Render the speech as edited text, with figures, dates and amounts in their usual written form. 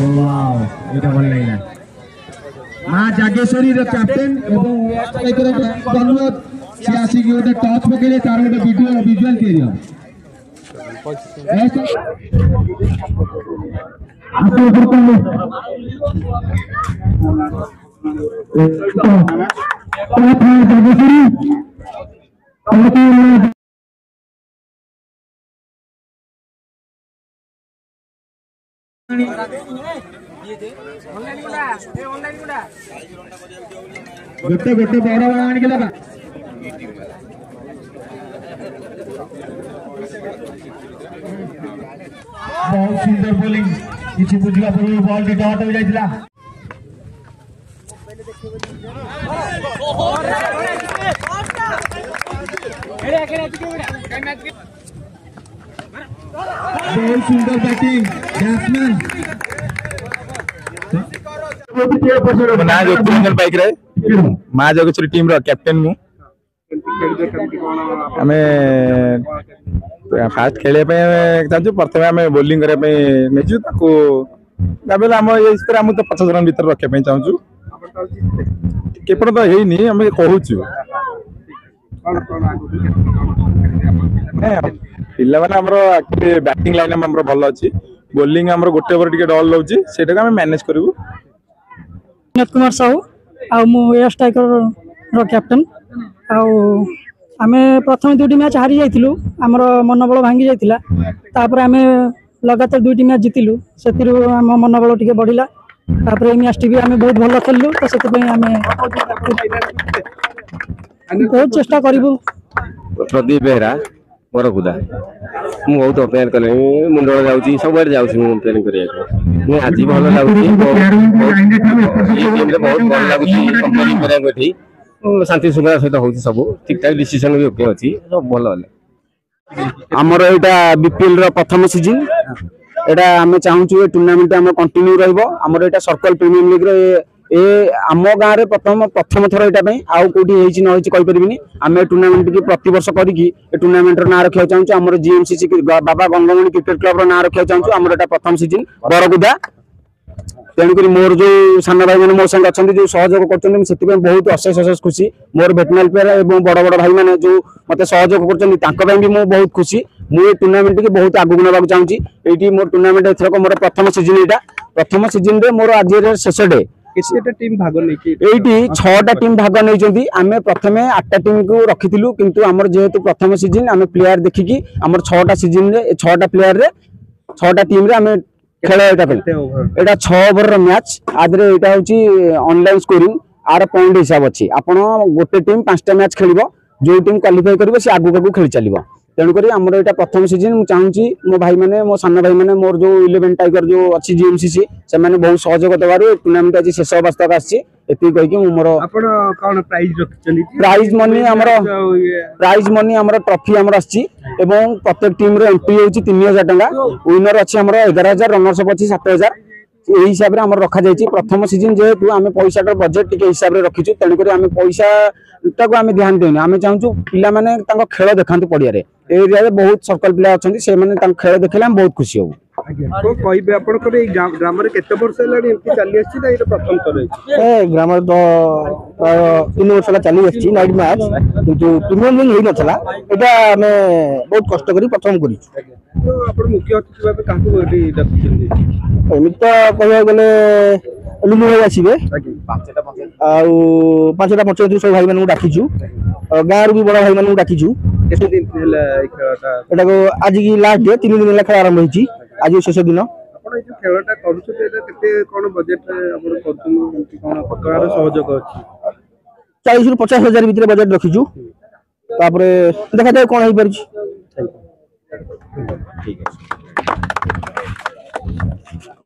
Wow एटा भल लागला मां जागेश्वरी रो कैप्टन एवं स्ट्राइकर अनुरोध से आसी कि ओटा टच पकेले तार ओटा वीडियो विजुअल के दियो आपको ऊपर जागेश्वरी गोटे गोटे बड़ आने के लगा बहुत सुंदर बोलिंग किसी बुझला पूर्व बॉल के डॉट हो जाइतला बहुत सुंदर बैटिंग बैट्समैन ना ज्योतिरंजन बाइक रे मां जगेश्वरी टीम रो कैप्टन मु हमें फास्ट खेले पे चाहू प्रथम आम बोलिंग करने नेचु ताको आम ये आम तो 50 रन भीतर रखा चाहूँ केपट तो है आम कहूँ पिला मैंने बैटिंग लाइन आम भल अच्छी बोलिंग आम गोटे ओवर टे डल रोचे से मैनेज करूँ विनोद कुमार साहू आ स्ट्राइकर कैप्टन आमे प्रथम दुईटी मैच हारी जाइलु आमर मनोबल भांगी जाइतिला तापर आमे लगातार दुईटी मैच जीतिलु से आम मनोबल टिके बढ़िला तापर ए मैच भी आमे बहुत भल खेललु तो से आमे बहुत चेष्टा करिबु प्रदीप बेहरा बरकुदा मु बहुत अपेयर कले मुंडल जाउची सब जाउची मु अपेयर करिया मु आज भल लाଗୁची बहुत भल लागुची कंपनी करिया गठी शांति सुविधा सहित होची सब ठीक ठाक डिसीजन भी ओके अछि सब भल हले हमर एटा बीपीएल रो प्रथम सीजन एटा हमें चाहूछु ए टूर्नामेंट हम कंटिन्यू रहइबो हमर एटा सर्कल प्रीमियम लीग रे ए आम गाँव में प्रथम थर यहाँ आउ कौटी न कही पारिनी आम टूर्नामेंट की प्रति वर्ष करी टूर्नामेंट ना रखा चाहूँ आम जीएमसीसी बाबा गंगमणि क्रिकेट क्लब ना रखा चाहूँ आम एटा प्रथम सीजन बरकुदा तेणुक मोर जो सान भाई मैंने मो संगे अच्छा जो सहयोग कर बहुत अशेष अशेष खुशी मोर भेटनाल प्लेयर और बड़ बड़ भाई मैंने जो मत सहयोग कर बहुत खुशी मुझे टूर्नामेंट की बहुत आगू ना चाहूँ ये मोर टूर्नामेंट एथरक मोर प्रथम सीजन यहाँ प्रथम सीजन मोर आज शेष डे टीम भाग नहीं ये 6टा टीम भाग नहीं आम प्रथम 8टा टीम को रखी किंतु आमर जेहेतु प्रथम सीजन आम प्लेयर देखिकी आमर 6टा सीजन 6टा प्लेयर 6टा टीम रे आम खेल यहाँ 6 ओवर मैच आदि यहाँ हूँ ऑनलाइन स्कोरिंग आर पॉइंट हिसाब अच्छी आपड़ गोटे टीम 5टा मैच खेल जो टीम क्वालिफाई कर आगू आगू खेल चलो तेणुक आमर यहाँ प्रथम सीजन मुझे चाहूँगी मो भाई मैंने मो सान भाई मैंने मोर जो 11 टाइगर जो अच्छी जीएमसीसी से मैंने बहुत सहयोग देवर टूर्नामेंट आज शेष अवस्था का आसी मोर प्राइज मनी ट्रॉफी आसी प्रत्येक टीम एंट्री होती 3000 टका विनर अच्छी 11,000 रनर्स अच्छी 7,000 यही हिसाब से रखा जाए प्रथम सीजन जेहेतु आम पैसा बजेट टी हिसाब से रखीचु तेणुक आम पैसा टाक आम ध्यान देनी आम चाहूँ पिला माने खेल देखा पड़िया एरिया बहुत सर्कल पिला अच्छा से खेल देखले आम बहुत खुशी हूँ ग्राम ग्राम तो 3 वर्ष चली नाइट मैच किंतु प्रीमियम लीग हो नाला यहाँ आम बहुत कष्ट कर प्रथम कर एमती तो कह गले लुलु भाई आसवे 5टा पंचायत सब भाई मानू डाकीचु गाँव भी बड़ भाई मानू डाकीचु आज की लास्ट डे 3 दिन खेल आरंभ होती आज शेष दिन 40 ରୁ 50 हजार भितर बजेट रखीचु देखा जाए कौन हो पार।